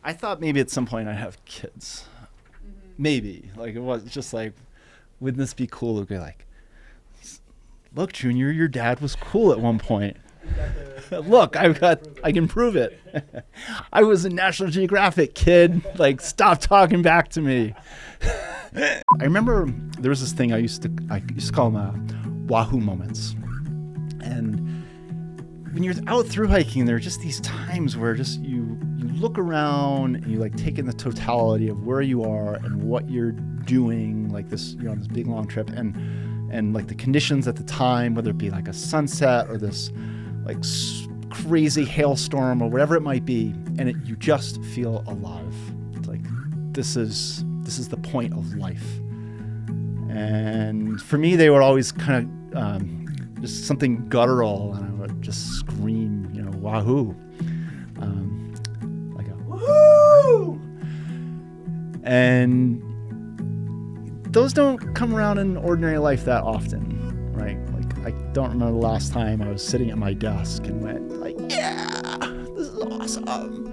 I thought maybe at some point I'd have kids. Maybe. Like, it was just like, wouldn't this be cool to be like, look, Junior, your dad was cool at one point. Look, I can prove it. I was in National Geographic, kid. Like, stop talking back to me. I remember there was this thing I used to call them Wahoo moments. And when you're out through hiking, there are just these times where just you look around and you like take in the totality of where you are and what you're doing, like this, you're on this big long trip, and like the conditions at the time, whether it be like a sunset or this like crazy hailstorm or whatever it might be, and you just feel alive. It's like this is the point of life. And for me, they were always kind of just something guttural, and I would just scream, wahoo, like a woohoo. And those don't come around in ordinary life that often, right? Like, I don't remember the last time I was sitting at my desk and went like, yeah, this is awesome.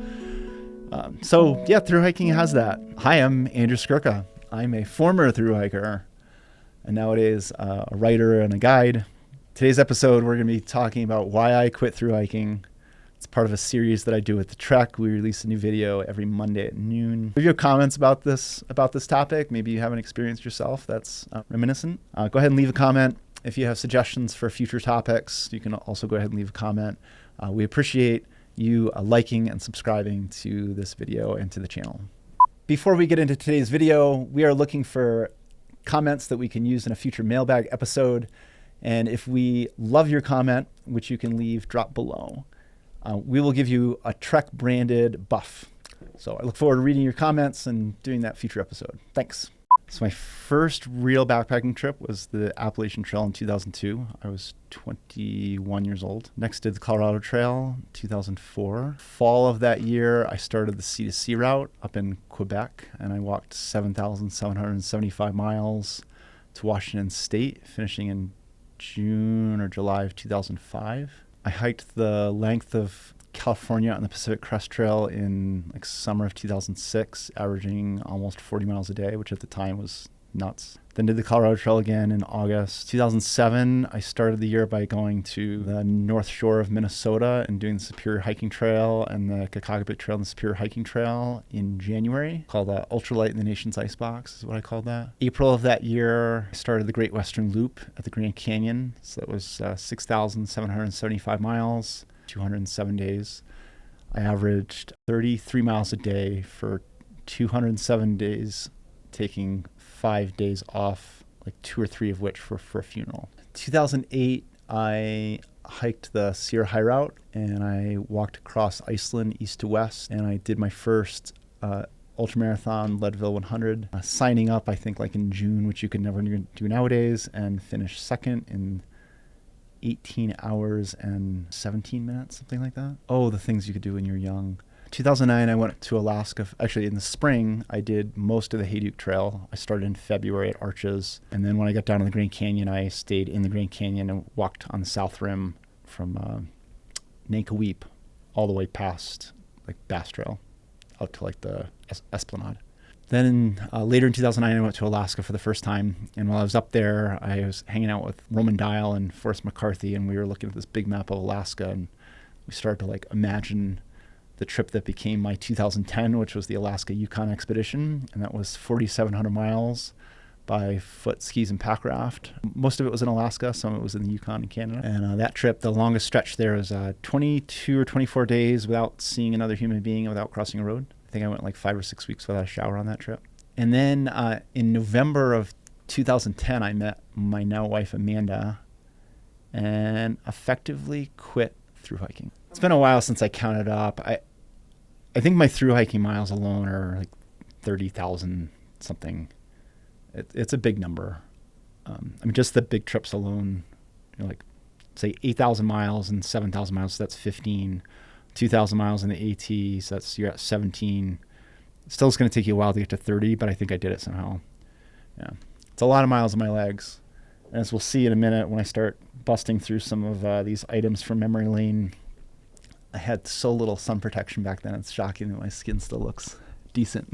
So yeah, through hiking has that. Hi, I'm Andrew Skurka. I'm a former through hiker and nowadays a writer and a guide. Today's episode, we're going to be talking about why I quit through hiking. It's part of a series that I do with the Trek. We release a new video every Monday at noon. If you have comments about this topic, maybe you haven't experienced yourself that's reminiscent, go ahead and leave a comment. If you have suggestions for future topics, you can also go ahead and leave a comment. We appreciate you liking and subscribing to this video and to the channel. Before we get into today's video, we are looking for comments that we can use in a future mailbag episode. And if we love your comment, which you can leave, drop below, we will give you a Trek branded buff. So I look forward to reading your comments and doing that future episode. Thanks. So my first real backpacking trip was the Appalachian Trail in 2002. I was 21 years old. Next did the Colorado Trail, 2004. Fall of that year, I started the Sea-to-Sea route up in Quebec, and I walked 7,775 miles to Washington State, finishing in June or July of 2005. I hiked the length of California on the Pacific Crest Trail in like summer of 2006, averaging almost 40 miles a day, which at the time was nuts. Then did the Colorado Trail again in August 2007. I started the year by going to the North Shore of Minnesota and doing the Superior Hiking Trail and the Kakakapik Trail and the Superior Hiking Trail in January, called Ultralight in the Nation's Icebox is what I called that. April of that year, I started the Great Western Loop at the Grand Canyon. So that was 6,775 miles, 207 days. I averaged 33 miles a day for 207 days, taking 5 days off, like 2 or 3 of which were for a funeral. 2008, I hiked the Sierra High Route and I walked across Iceland east to west, and I did my first ultramarathon, Leadville 100, signing up, I think, like in June, which you could never do nowadays, and finished second in 18 hours and 17 minutes, something like that. Oh, the things you could do when you're young. 2009, I went to Alaska. Actually, in the spring, I did most of the Hayduke Trail. I started in February at Arches. And then when I got down to the Grand Canyon, I stayed in the Grand Canyon and walked on the South Rim from Nankoweap all the way past like Bass Trail out to like the Esplanade. Then later in 2009, I went to Alaska for the first time. And while I was up there, I was hanging out with Roman Dial and Forrest McCarthy, and we were looking at this big map of Alaska, and we started to like imagine the trip that became my 2010, which was the Alaska-Yukon Expedition, and that was 4,700 miles by foot, skis, and pack raft. Most of it was in Alaska, some of it was in the Yukon in Canada. And that trip, the longest stretch there was 22 or 24 days without seeing another human being, without crossing a road. I think I went like 5 or 6 weeks without a shower on that trip. And then in November of 2010, I met my now wife, Amanda, and effectively quit through hiking. It's been a while since I counted up. I think my through hiking miles alone are like 30,000 something. It's a big number. I mean, just the big trips alone, like say 8,000 miles and 7,000 miles, so that's 15. 2,000 miles in the AT, so you're at 17. Still, it's going to take you a while to get to 30, but I think I did it somehow. Yeah, it's a lot of miles on my legs. And as we'll see in a minute when I start busting through some of these items from memory lane, I had so little sun protection back then. It's shocking that my skin still looks decent.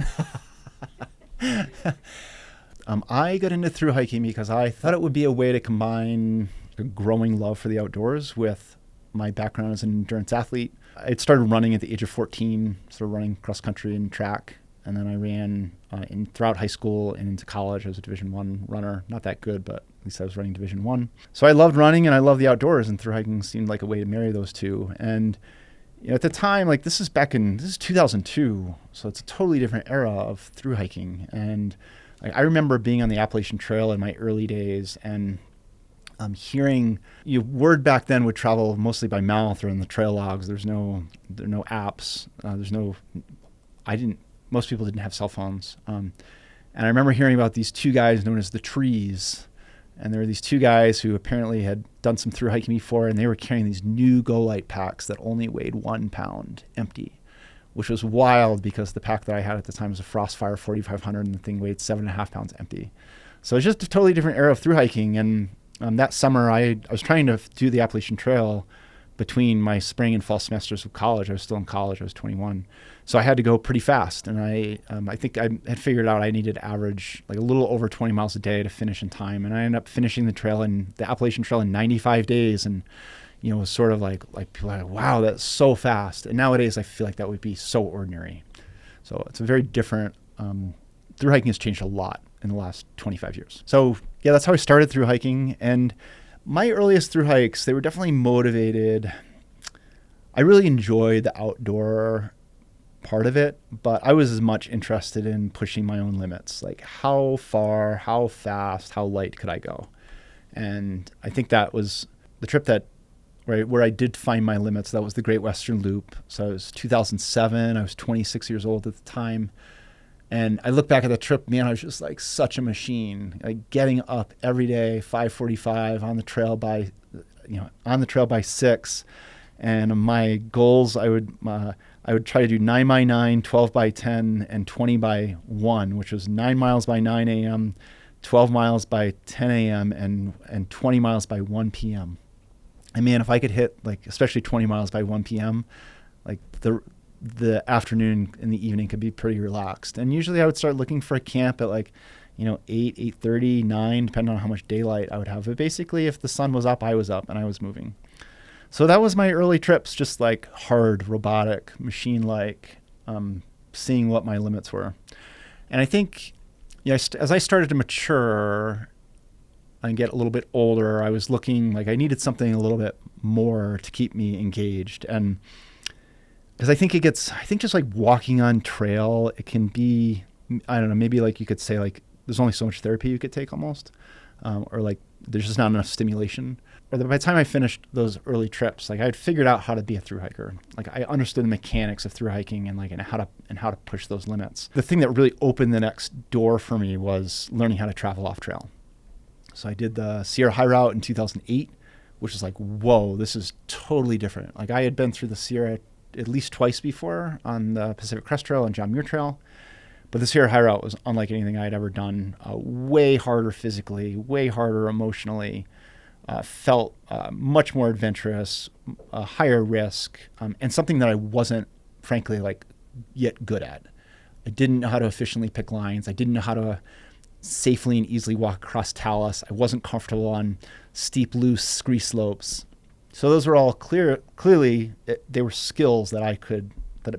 I got into through hiking because I thought it would be a way to combine a growing love for the outdoors with my background as an endurance athlete. I started running at the age of 14, started running cross country and track. And then I ran throughout high school and into college. I was a Division I runner. Not that good, but at least I was running Division I. So I loved running and I loved the outdoors, and through hiking seemed like a way to marry those two. And at the time, like this is 2002, so it's a totally different era of through hiking. And I remember being on the Appalachian Trail in my early days and hearing word back then would travel mostly by mouth or in the trail logs. There are no apps. Most people didn't have cell phones. And I remember hearing about these two guys known as the Trees. And there were these two guys who apparently had done some through hiking before, and they were carrying these new Go Light packs that only weighed 1 pound empty, which was wild because the pack that I had at the time was a Frostfire 4500 and the thing weighed 7.5 pounds empty. So it's just a totally different era of through hiking. And that summer I was trying to do the Appalachian Trail between my spring and fall semesters of college. I was still in college. I was 21. So I had to go pretty fast. And I think I had figured out I needed to average like a little over 20 miles a day to finish in time. And I ended up finishing the Appalachian Trail in 95 days. And, it was sort of like people are like, wow, that's so fast. And nowadays I feel like that would be so ordinary. So it's a very different, through hiking has changed a lot in the last 25 years. So yeah, that's how I started through hiking. And my earliest through hikes, they were definitely motivated. I really enjoyed the outdoor part of it, but I was as much interested in pushing my own limits, like how far, how fast, how light could I go? And I think that was the trip where I did find my limits. That was the Great Western Loop. So it was 2007. I was 26 years old at the time. And I look back at the trip, man, I was just like such a machine, like getting up every day, 5:45 on the trail by 6. And my goals, I would try to do 9 by 9, 12 by 10, and 20 by 1, which was 9 miles by 9 a.m., 12 miles by 10 a.m., and 20 miles by 1 p.m. And man, if I could hit especially 20 miles by 1 p.m., the afternoon and the evening could be pretty relaxed. And usually I would start looking for a camp at 8, 8:30, 9, depending on how much daylight I would have. But basically, if the sun was up, I was up and I was moving. So that was my early trips, just like hard, robotic, machine-like, seeing what my limits were. And I think as I started to mature and get a little bit older, I was looking like I needed something a little bit more to keep me engaged. And because I think just like walking on trail, it can be, I don't know, maybe like you could say like there's only so much therapy you could take almost, or like there's just not enough stimulation. Or by the time I finished those early trips, like I had figured out how to be a through hiker. Like I understood the mechanics of through hiking and how to push those limits. The thing that really opened the next door for me was learning how to travel off trail. So I did the Sierra High Route in 2008, which is like, whoa, this is totally different. Like I had been through the Sierra at least twice before on the Pacific Crest Trail and John Muir Trail. But the Sierra High Route was unlike anything I had ever done. Way harder physically, way harder emotionally. Felt much more adventurous, higher risk, and something that I wasn't, frankly, yet good at. I didn't know how to efficiently pick lines. I didn't know how to safely and easily walk across talus. I wasn't comfortable on steep, loose scree slopes. So those were all clearly, they were skills that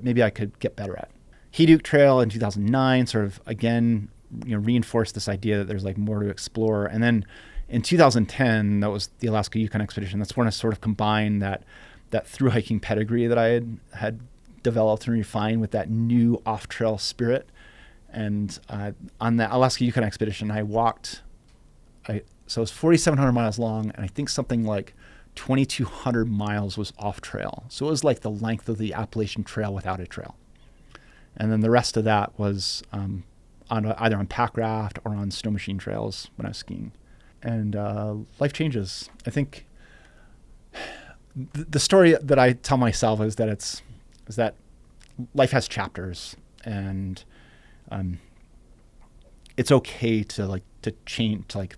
maybe I could get better at. Hayduke Trail in 2009 sort of, again, reinforced this idea that there's more to explore. And then in 2010, that was the Alaska-Yukon Expedition. That's when I sort of combined that through hiking pedigree that I had developed and refined with that new off-trail spirit. And on the Alaska-Yukon Expedition, so it was 4,700 miles long, and I think something like 2,200 miles was off-trail. So it was like the length of the Appalachian Trail without a trail. And then the rest of that was either on pack raft or on snow machine trails when I was skiing. And life changes. I think the story that I tell myself is that life has chapters, and it's okay to change, to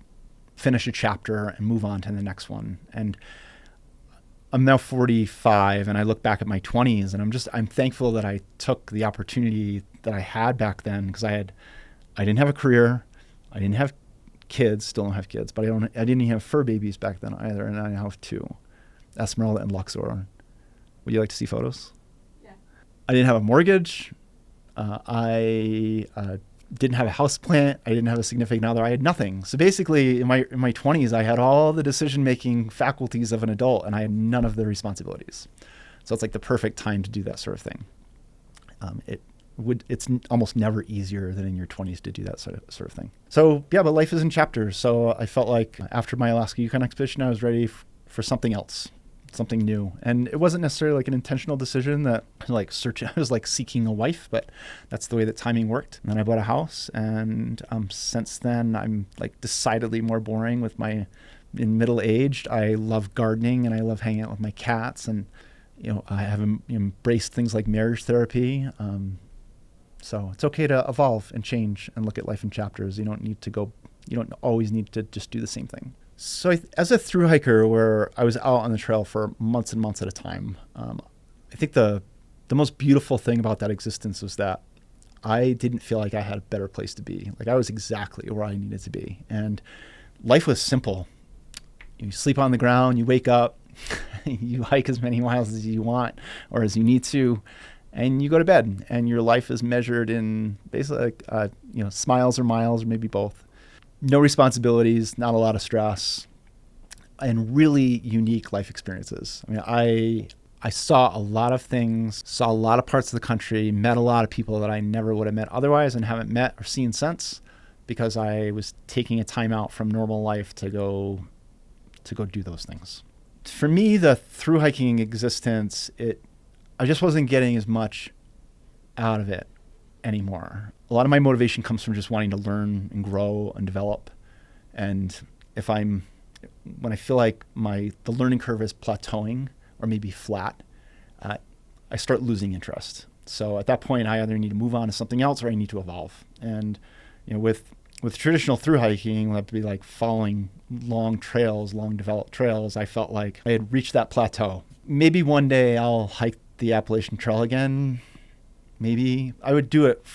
finish a chapter and move on to the next one. And I'm now 45 and I look back at my 20s and I'm thankful that I took the opportunity that I had back then, because I didn't have a career. I didn't have kids, still don't have kids, but I didn't even have fur babies back then either. And I now have two, Esmeralda and Luxor. Would you like to see photos? Yeah. I didn't have a mortgage. I didn't have a house plant. I didn't have a significant other. I had nothing. So basically in my 20s, I had all the decision-making faculties of an adult and I had none of the responsibilities. So it's like the perfect time to do that sort of thing. It's almost never easier than in your 20s to do that sort of thing. So yeah, but life is in chapters. So I felt like after my Alaska-Yukon expedition, I was ready for something else, something new. And it wasn't necessarily like an intentional decision that I was like seeking a wife, but that's the way that timing worked. And then I bought a house, and since then I'm like decidedly more boring in middle-aged. I love gardening and I love hanging out with my cats, and I have embraced things like marriage therapy. So it's okay to evolve and change and look at life in chapters. You don't always need to just do the same thing. So as a thru hiker, where I was out on the trail for months and months at a time, I think the most beautiful thing about that existence was that I didn't feel like I had a better place to be. Like I was exactly where I needed to be. And life was simple. You sleep on the ground, you wake up, you hike as many miles as you want or as you need to, and you go to bed, and your life is measured in basically smiles or miles, or maybe both. No responsibilities, not a lot of stress, and really unique life experiences. I mean, I saw a lot of things, saw a lot of parts of the country, met a lot of people that I never would have met otherwise and haven't met or seen since, because I was taking a time out from normal life to go do those things. For me, the thru hiking existence, I just wasn't getting as much out of it anymore. A lot of my motivation comes from just wanting to learn and grow and develop. And when I feel like the learning curve is plateauing or maybe flat, I start losing interest. So at that point, I either need to move on to something else or I need to evolve. And with traditional thru hiking, that'd be like following long developed trails. I felt like I had reached that plateau. Maybe one day I'll hike the Appalachian Trail again. Maybe I would do it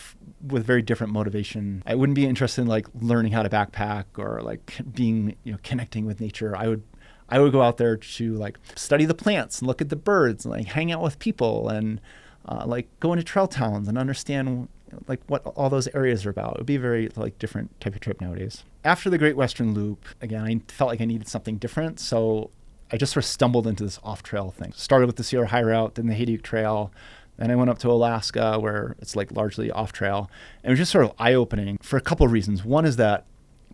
with very different motivation. I wouldn't be interested in like learning how to backpack or like being, connecting with nature. I would go out there to like study the plants and look at the birds and like hang out with people and like go into trail towns and understand like what all those areas are about. It would be a very like different type of trip nowadays. After the Great Western Loop, again, I felt like I needed something different. So I just sort of stumbled into this off-trail thing. Started with the Sierra High Route, then the Hayduke Trail. Then I went up to Alaska, where it's like largely off-trail. And it was just sort of eye-opening for a couple of reasons. One is that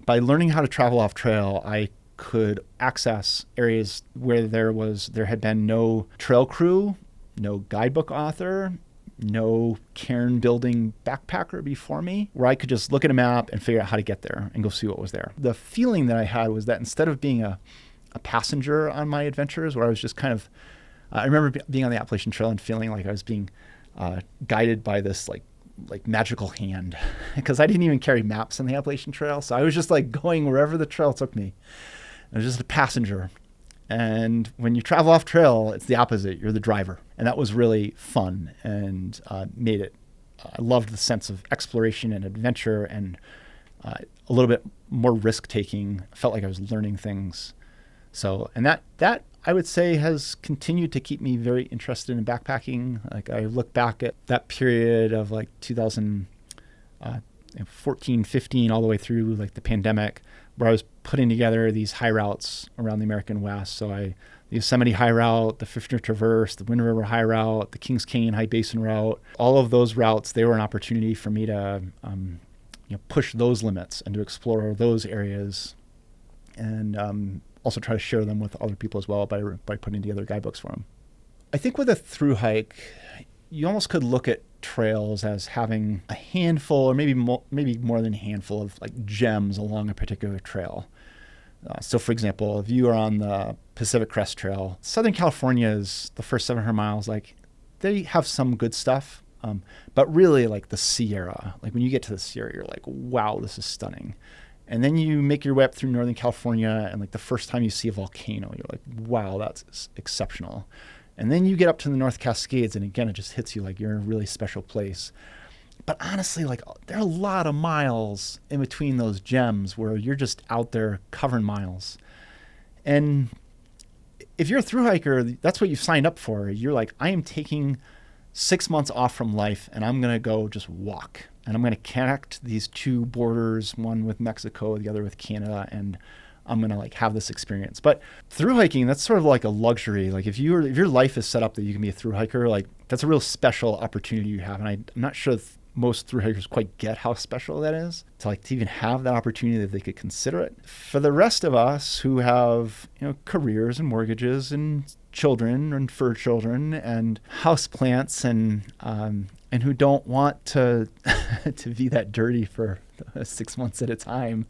by learning how to travel off-trail, I could access areas where there had been no trail crew, no guidebook author, no cairn building backpacker before me, where I could just look at a map and figure out how to get there and go see what was there. The feeling that I had was that instead of being a passenger on my adventures, where I was just kind of, I remember being on the Appalachian Trail and feeling like I was being guided by this like magical hand, because I didn't even carry maps on the Appalachian Trail. So I was just like going wherever the trail took me. I was just a passenger. And when you travel off trail, it's the opposite. You're the driver. And that was really fun and made it. I loved the sense of exploration and adventure and a little bit more risk taking. I felt like I was learning things. So, and that I would say has continued to keep me very interested in backpacking. Like I look back at that period of like 2014, 15, all the way through like the pandemic, where I was putting together these high routes around the American West. So the Yosemite High Route, the Fifth Traverse, the Wind River High Route, the Kings Canyon High Basin Route, all of those routes, they were an opportunity for me to push those limits and to explore those areas, and also try to share them with other people as well by putting together guidebooks for them. I think with a thru hike, you almost could look at trails as having a handful, or maybe more than a handful of like gems along a particular trail. So for example, if you are on the Pacific Crest Trail, Southern California is the first 700 miles, like they have some good stuff. But really like the Sierra, like when you get to the Sierra, you're like, wow, this is stunning. And then you make your way up through Northern California, and like the first time you see a volcano, you're like, wow, that's exceptional. And then you get up to the North Cascades, and again, it just hits you like you're in a really special place. But honestly, like there are a lot of miles in between those gems where you're just out there covering miles. And if you're a thru hiker, that's what you've signed up for. You're like, I am taking 6 months off from life, and I'm going to go just walk. And I'm going to connect these two borders, one with Mexico, the other with Canada, and I'm going to like have this experience. But thru hiking, that's sort of like a luxury. Like if your life is set up that you can be a thru hiker, like that's a real special opportunity you have. And I'm not sure if most thru hikers quite get how special that is to even have that opportunity that they could consider it. For the rest of us who have, careers and mortgages and children and fur children and house plants and who don't want to to be that dirty for 6 months at a time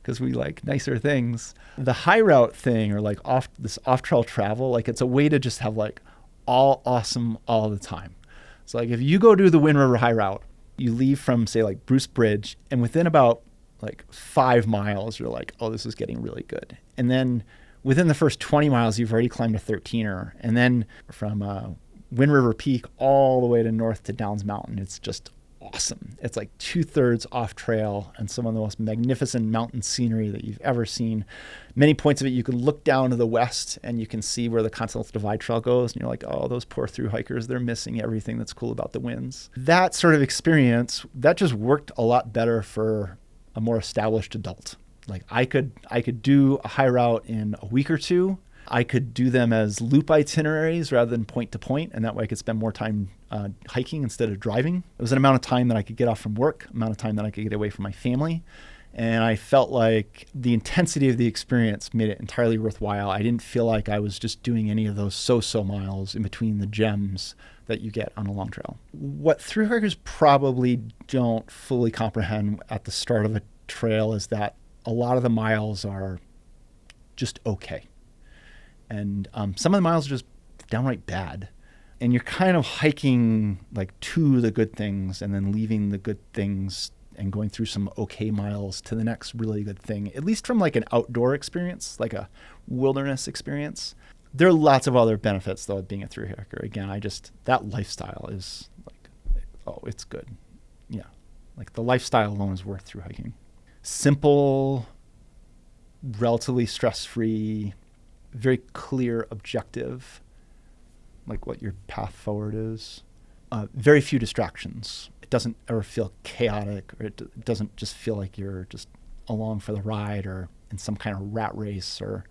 because we like nicer things. The high route thing or like off-trail travel, like it's a way to just have like all awesome all the time. So like if you go do the Wind River High Route, you leave from say like Bruce Bridge, and within about like 5 miles, you're like, oh, this is getting really good. And then within the first 20 miles, you've already climbed a 13er. And then from Wind River Peak all the way to north to Downs Mountain, it's just awesome. It's like 2/3 off trail and some of the most magnificent mountain scenery that you've ever seen. Many points of it, you can look down to the west and you can see where the Continental Divide Trail goes. And you're like, oh, those poor thru hikers, they're missing everything that's cool about the winds. That sort of experience, that just worked a lot better for a more established adult. Like I could do a high route in a week or two. I could do them as loop itineraries rather than point to point, and that way I could spend more time hiking instead of driving. It was an amount of time that I could get off from work, amount of time that I could get away from my family, and I felt like the intensity of the experience made it entirely worthwhile. I didn't feel like I was just doing any of those so-so miles in between the gems that you get on a long trail. What thru hikers probably don't fully comprehend at the start of a trail is that a lot of the miles are just okay. And some of the miles are just downright bad. And you're kind of hiking like to the good things and then leaving the good things and going through some okay miles to the next really good thing, at least from like an outdoor experience, like a wilderness experience. There are lots of other benefits though of being a thru hiker. Again, that lifestyle is like, oh, it's good. Yeah. Like the lifestyle alone is worth thru hiking. Simple, relatively stress-free, very clear objective, like what your path forward is. Very few distractions. It doesn't ever feel chaotic, or it doesn't just feel like you're just along for the ride or in some kind of rat race or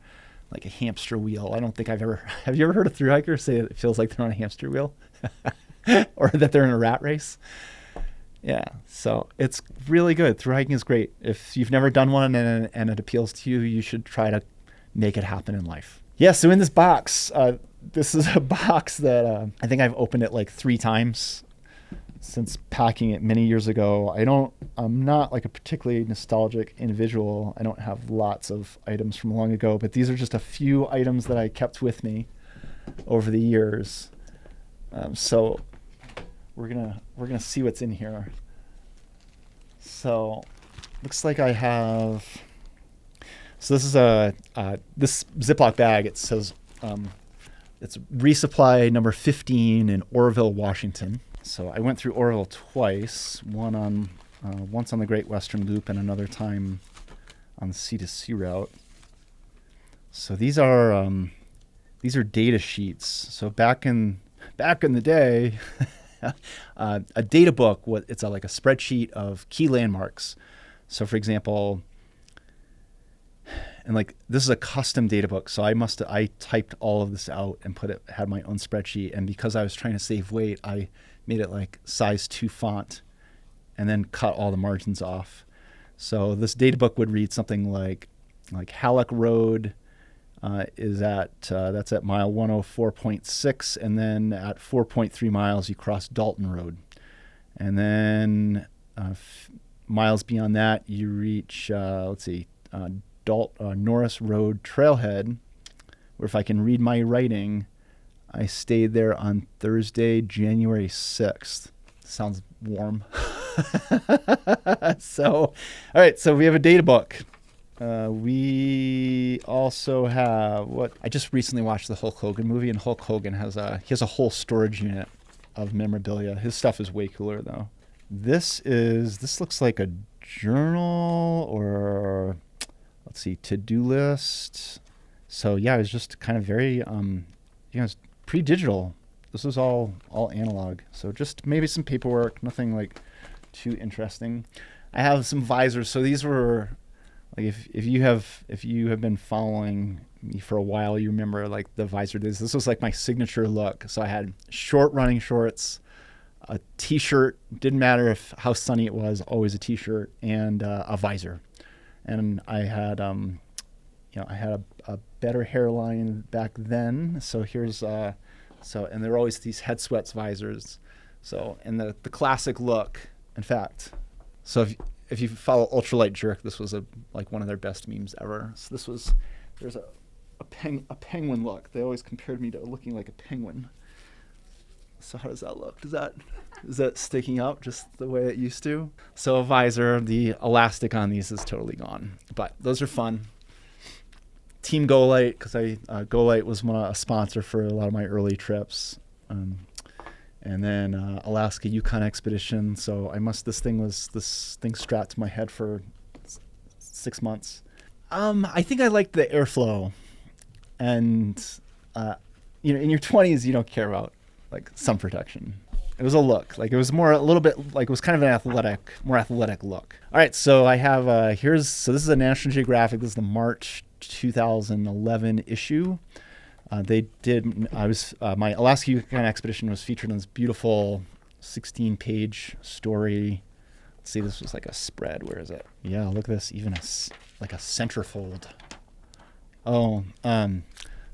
like a hamster wheel. I don't think have you ever heard a thru hiker say it feels like they're on a hamster wheel or that they're in a rat race? Yeah, so it's really good. Thru hiking is great. If you've never done one and it appeals to you, you should try to make it happen in life. Yeah, so in this box, this is a box that I think I've opened it like 3 times since packing it many years ago. I'm not like a particularly nostalgic individual. I don't have lots of items from long ago, but these are just a few items that I kept with me over the years. So we're gonna see what's in here. So looks like I have. So this is this Ziploc bag. It says it's resupply number 15 in Oroville, Washington. So I went through Oroville twice. Once on the Great Western Loop and another time on the C2C route. So these are data sheets. So back in the day. A data book, it's like a spreadsheet of key landmarks. So for example, and like this is a custom data book, so I typed all of this out and had my own spreadsheet. And because I was trying to save weight, I made it like size 2 font and then cut all the margins off. So this data book would read something like Halleck Road is that's at mile 104.6, and then at 4.3 miles you cross Dalton Road, and then miles beyond that you reach Norris Road Trailhead, where if I can read my writing, I stayed there on Thursday, January 6th. Sounds warm. So, all right. So we have a data book. We also have what I just recently watched the Hulk Hogan movie, and Hulk Hogan has a whole storage unit of memorabilia. His stuff is way cooler though. This looks like a journal or let's see, to-do list. So yeah, it was just kind of very it's pretty digital. This was all analog. So just maybe some paperwork, nothing like too interesting. I have some visors. So these were like if you have been following me for a while, you remember like the visor days. This was like my signature look. So I had short running shorts, a t-shirt, didn't matter how sunny it was, always a t-shirt, and a visor. And I had I had a better hairline back then. So here's and there were always these head sweats visors. So and the classic look, in fact. So if you follow Ultralight Jerk, this was like one of their best memes ever. So there's a penguin look. They always compared me to looking like a penguin. So how does that look? Is that sticking out just the way it used to? So a visor, the elastic on these is totally gone, but those are fun. Team Go-Lite, because Go-Lite was a sponsor for a lot of my early trips. And then Alaska-Yukon Expedition. So this thing strapped to my head for 6 months. I think I liked the airflow, and in your 20s you don't care about like sun protection. It was a look, like it was more a little bit like it was kind of an more athletic look. All right, so I have this is a National Geographic. This is the March 2011 issue. My Alaska-Yukon Expedition was featured in this beautiful 16-page story. Let's see, this was like a spread. Where is it? Yeah, look at this, even like a centerfold.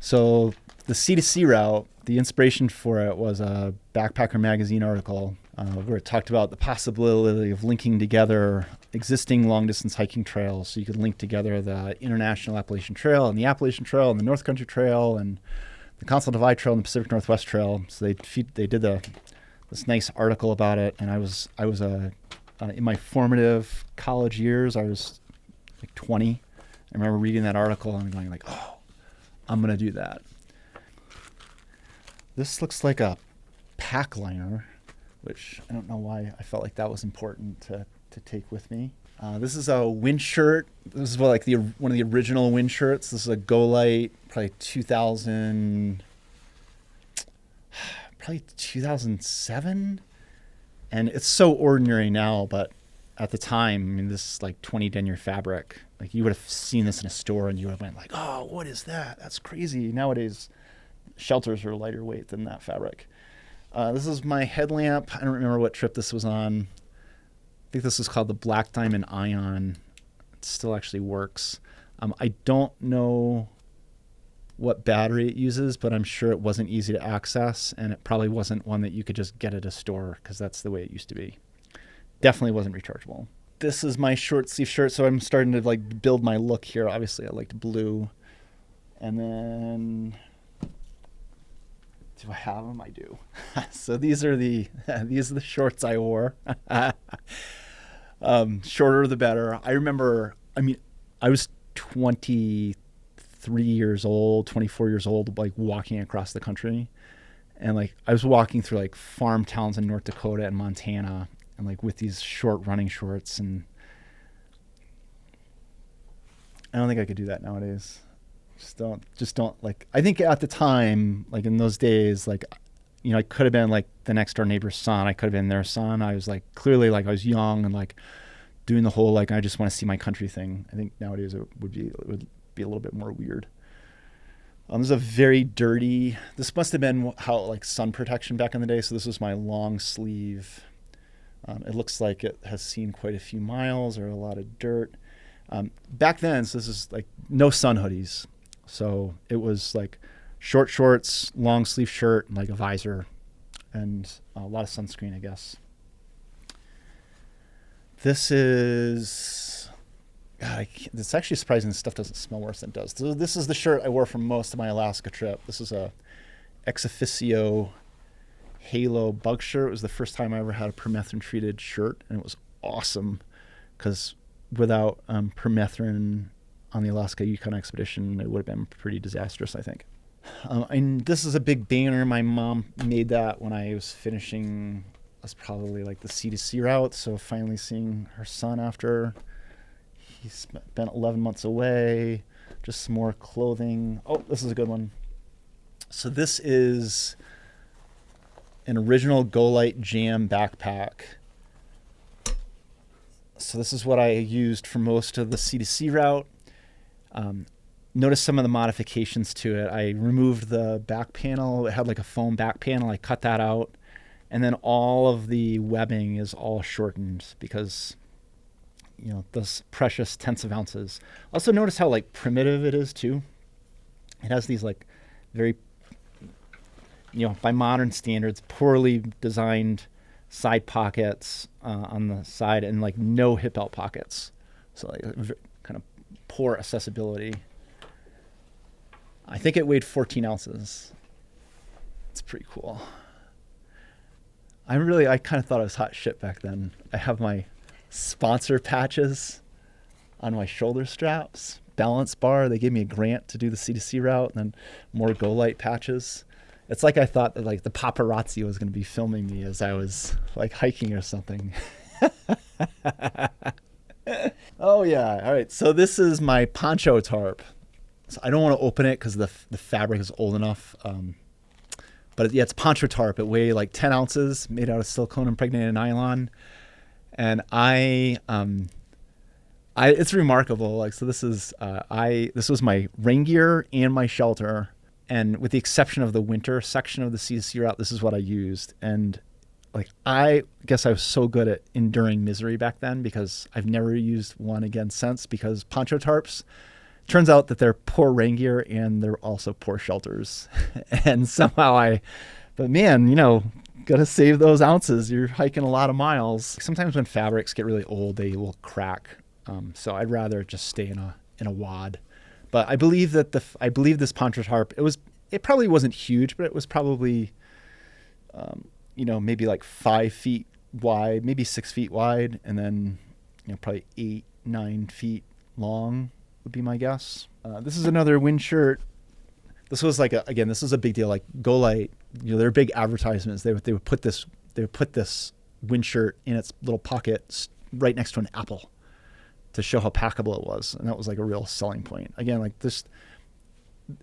So the Sea-to-Sea route, the inspiration for it was a Backpacker magazine article where it talked about the possibility of linking together existing long-distance hiking trails. So you could link together the International Appalachian Trail and the Appalachian Trail and the North Country Trail and the Continental Divide Trail and the Pacific Northwest Trail. So they did this nice article about it. And I was in my formative college years, I was like 20. I remember reading that article and going like, oh, I'm going to do that. This looks like a pack liner, which I don't know why I felt like that was important to take with me. This is a wind shirt. This is one of the original wind shirts. This is a Go-Lite, probably 2007. And it's so ordinary now, but at the time, I mean, this is like 20 denier fabric. Like you would have seen this in a store and you would have went like, oh, what is that? That's crazy. Nowadays, shelters are lighter weight than that fabric. This is my headlamp. I don't remember what trip this was on. I think this is called the Black Diamond Ion. It still actually works. I don't know what battery it uses, but I'm sure it wasn't easy to access, and it probably wasn't one that you could just get at a store because that's the way it used to be. Definitely wasn't rechargeable. This is my short sleeve shirt, so I'm starting to like build my look here. Obviously, I liked blue. And then, do I have them? I do. So these are the shorts I wore. Shorter the better. I remember, I was 23 years old, 24 years old, like walking across the country. And like I was walking through like farm towns in North Dakota and Montana, and like with these short running shorts, and I don't think I could do that nowadays. Just don't like, I think at the time, like in those days, like, I could have been like the next door neighbor's son. I could have been their son. I was like, clearly like I was young and like doing the whole, like, I just want to see my country thing. I think nowadays it would be a little bit more weird. This is a very dirty, this must've been how like sun protection back in the day. So this was my long sleeve. It looks like it has seen quite a few miles or a lot of dirt. Back then, so this is like no sun hoodies. So it was like short shorts, long sleeve shirt, and like a visor, and a lot of sunscreen, I guess. This is, God, it's actually surprising this stuff doesn't smell worse than it does. So this is the shirt I wore for most of my Alaska trip. This is a ex officio Halo bug shirt. It was the first time I ever had a permethrin treated shirt, and it was awesome because without permethrin on the Alaska-Yukon Expedition, it would have been pretty disastrous, I think. And this is a big banner. My mom made that when I was finishing, that's probably like the C2C route. So finally seeing her son after he spent 11 months away, just some more clothing. Oh, this is a good one. So this is an original Go-Lite Jam backpack. So this is what I used for most of the C2C route. Notice some of the modifications to it. I removed the back panel. It had like a foam back panel. I cut that out. And then all of the webbing is all shortened because, you know, those precious tenths of ounces. Also notice how like primitive it is too. It has these like very, you know, by modern standards, poorly designed side pockets on the side and like no hip belt pockets. So like kind of poor accessibility. I think it weighed 14 ounces. It's pretty cool. I kind of thought I was hot shit back then. I have my sponsor patches on my shoulder straps, balance bar. They gave me a grant to do the C2C route, and then more Go-Lite patches. It's like I thought that like the paparazzi was going to be filming me as I was like hiking or something. Oh yeah. All right. So this is my poncho tarp. So I don't want to open it because the fabric is old enough. But yeah, it's poncho tarp. It weighed like 10 ounces, made out of silicone impregnated nylon. And it's remarkable. Like, so this was my rain gear and my shelter. And with the exception of the winter section of the C2C route, this is what I used. And like, I guess I was so good at enduring misery back then because I've never used one again since, because poncho tarps, turns out that they're poor rain gear and they're also poor shelters. And somehow but man, you know, got to save those ounces. You're hiking a lot of miles. Sometimes when fabrics get really old, they will crack. So I'd rather just stay in a wad. But I believe that this poncho tarp, it probably wasn't huge, but it was probably, you know, maybe like 5 feet wide, maybe 6 feet wide, and then, you know, probably 8-9 feet long would be my guess. This is another wind shirt. This was like this is a big deal. Like Go-Lite, you know, they're big advertisements. They would put this wind shirt in its little pocket right next to an apple to show how packable it was, and that was like a real selling point. Again, like this,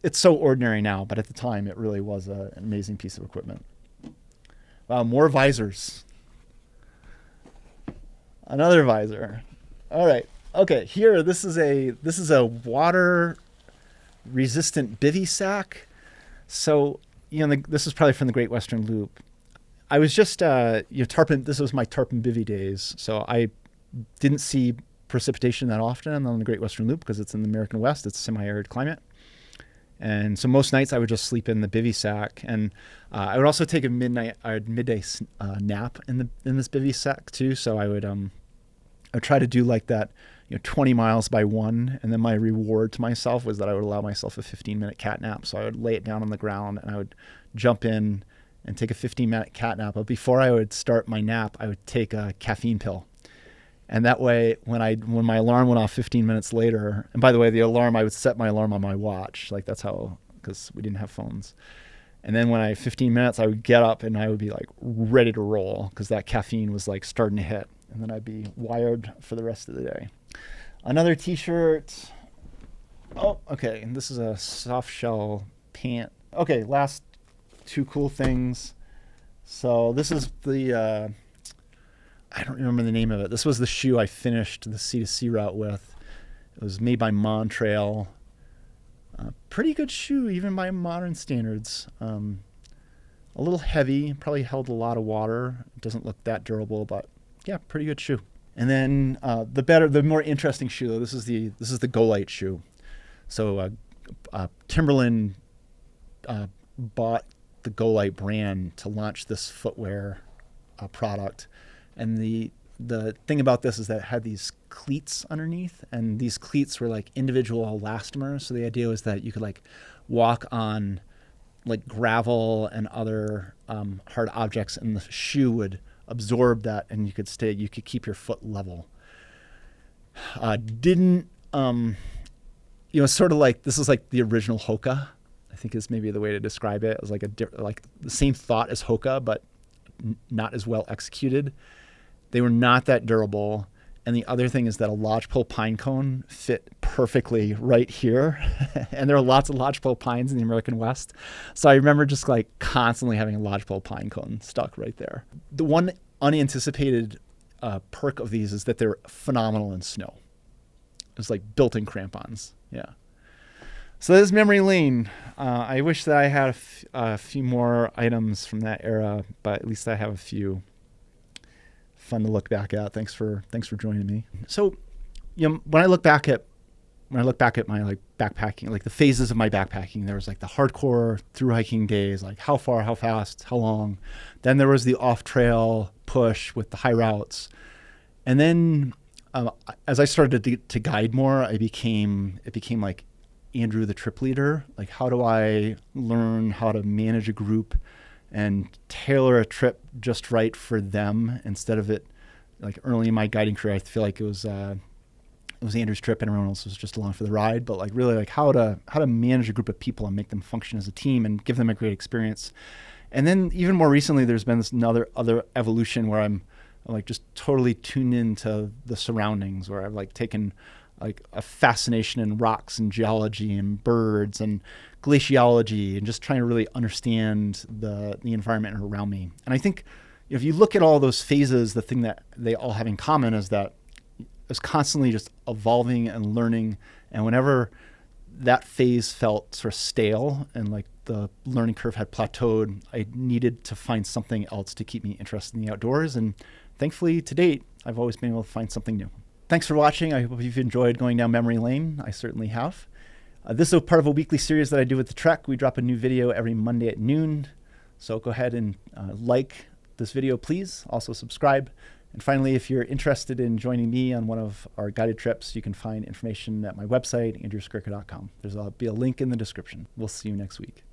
it's so ordinary now, but at the time it really was an amazing piece of equipment. Wow, more visors. Another visor. All right. Okay, here this is a water resistant bivy sack. So, you know, this is probably from the Great Western Loop. I was just tarpon. This was my tarpon bivy days, so I didn't see precipitation that often on the Great Western Loop because it's in the American West. It's a semi-arid climate. And so most nights I would just sleep in the bivy sack, and I would also take a midday nap in this bivy sack too. So I would try to do like that, 20 miles by 1, and then my reward to myself was that I would allow myself a 15-minute cat nap. So I would lay it down on the ground and I would jump in and take a 15-minute cat nap. But before I would start my nap, I would take a caffeine pill. And that way, when my alarm went off 15 minutes later, and by the way, I would set my alarm on my watch, like that's how, because we didn't have phones. And then 15 minutes, I would get up and I would be like ready to roll because that caffeine was like starting to hit. And then I'd be wired for the rest of the day. Another t-shirt. Oh, okay. And this is a soft shell pant. Okay, last two cool things. So this is the, I don't remember the name of it. This was the shoe I finished the C2C route with. It was made by Montrail. Pretty good shoe, even by modern standards. A little heavy, probably held a lot of water. It doesn't look that durable, but yeah, pretty good shoe. And then the more interesting shoe, though, this is the Go-Lite shoe. So Timberland bought the Go-Lite brand to launch this footwear product. And the thing about this is that it had these cleats underneath, and these cleats were like individual elastomers. So the idea was that you could like walk on like gravel and other hard objects, and the shoe would absorb that, and you could keep your foot level. Sort of like, this is like the original Hoka, I think is maybe the way to describe it. It was like like the same thought as Hoka, but not as well executed. They were not that durable. And the other thing is that a lodgepole pine cone fit perfectly right here. And there are lots of lodgepole pines in the American West. So I remember just like constantly having a lodgepole pine cone stuck right there. The one unanticipated perk of these is that they're phenomenal in snow. It's like built-in crampons. Yeah. So this is memory lane. I wish that I had a few more items from that era, but at least I have a few. Fun to look back at. Thanks for joining me. So, when I look back at my like backpacking, like the phases of my backpacking, there was like the hardcore through hiking days, like how far, how fast, how long. Then there was the off trail push with the high routes, and then as I started to guide more, it became like Andrew, the trip leader. Like, how do I learn how to manage a group and tailor a trip just right for them, instead of it like early in my guiding career, I feel like it was Andrew's trip and everyone else was just along for the ride. But like really like how to manage a group of people and make them function as a team and give them a great experience. And then even more recently, there's been this other evolution where I'm like just totally tuned into the surroundings, where I've like taken like a fascination in rocks and geology and birds and glaciology, and just trying to really understand the environment around me. And I think if you look at all those phases, the thing that they all have in common is that it's constantly just evolving and learning. And whenever that phase felt sort of stale and like the learning curve had plateaued, I needed to find something else to keep me interested in the outdoors. And thankfully, to date, I've always been able to find something new. Thanks for watching. I hope you've enjoyed going down memory lane. I certainly have. This is a part of a weekly series that I do with the Trek. We drop a new video every Monday at noon. So go ahead and like this video, please. Also subscribe. And finally, if you're interested in joining me on one of our guided trips, you can find information at my website, andrewskurka.com. There'll be a link in the description. We'll see you next week.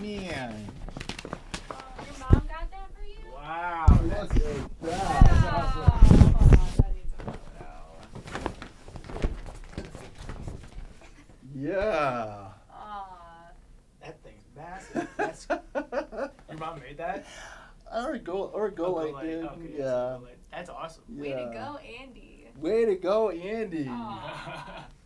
Man. Your mom got that for you? Wow, That's good. That's awesome. That needs a Yeah. Aw. That thing's massive. Your mom made that? Or go like, dude. Okay, Yeah. That's awesome. Way to go, Andy. Way to go, Andy. Aw.